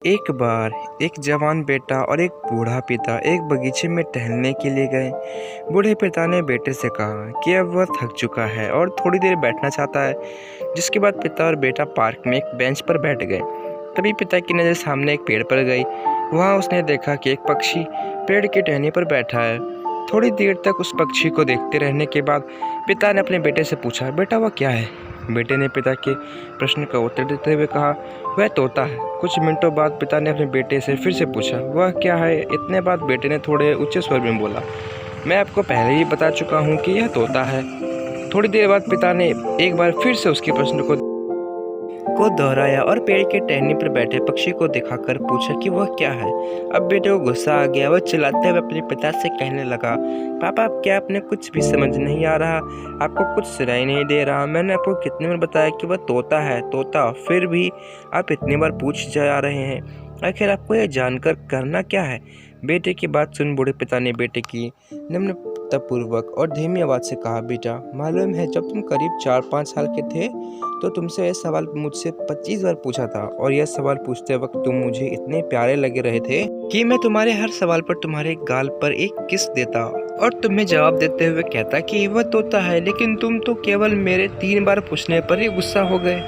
एक बार एक जवान बेटा और एक बूढ़ा पिता एक बगीचे में टहलने के लिए गए। बूढ़े पिता ने बेटे से कहा कि अब वह थक चुका है और थोड़ी देर बैठना चाहता है। जिसके बाद पिता और बेटा पार्क में एक बेंच पर बैठ गए। तभी पिता की नज़र सामने एक पेड़ पर गई। वहाँ उसने देखा कि एक पक्षी पेड़ के टहनी पर बैठा है। थोड़ी देर तक उस पक्षी को देखते रहने के बाद पिता ने अपने बेटे से पूछा, बेटा वह क्या है? बेटे ने पिता के प्रश्न का उत्तर देते हुए कहा, वह तोता है। कुछ मिनटों बाद पिता ने अपने बेटे से फिर से पूछा, वह क्या है? इतने बाद बेटे ने थोड़े ऊंचे स्वर में बोला, मैं आपको पहले ही बता चुका हूँ कि यह तोता है। थोड़ी देर बाद पिता ने एक बार फिर से उसके प्रश्न को दोहराया और पेड़ के टहनी पर बैठे पक्षी को दिखाकर पूछा कि वह क्या है। अब बेटे को गुस्सा आ गया। वह चिल्लाते हुए अपने पिता से कहने लगा, पापा अब क्या आपने कुछ भी समझ नहीं आ रहा? आपको कुछ सुनाई नहीं दे रहा? मैंने आपको कितनी बार बताया कि वह तोता है, तोता, फिर भी आप इतनी बार पूछ जा रहे हैं। आखिर आपको यह जानकर करना क्या है? बेटे की बात सुन बूढ़े पिता ने बेटे की निम्रतापूर्वक और धीमी आवाज़ से कहा, बेटा मालूम है जब तुम करीब 4-5 साल के थे तो तुमसे यह सवाल मुझसे 25 बार पूछा था, और यह सवाल पूछते वक्त तुम मुझे इतने प्यारे लगे रहे थे कि मैं तुम्हारे हर सवाल पर तुम्हारे गाल पर एक किस देता और तुम्हें जवाब देते हुए कहता कि वह तोता है, लेकिन तुम तो केवल मेरे 3 बार पूछने पर ही गुस्सा हो गए।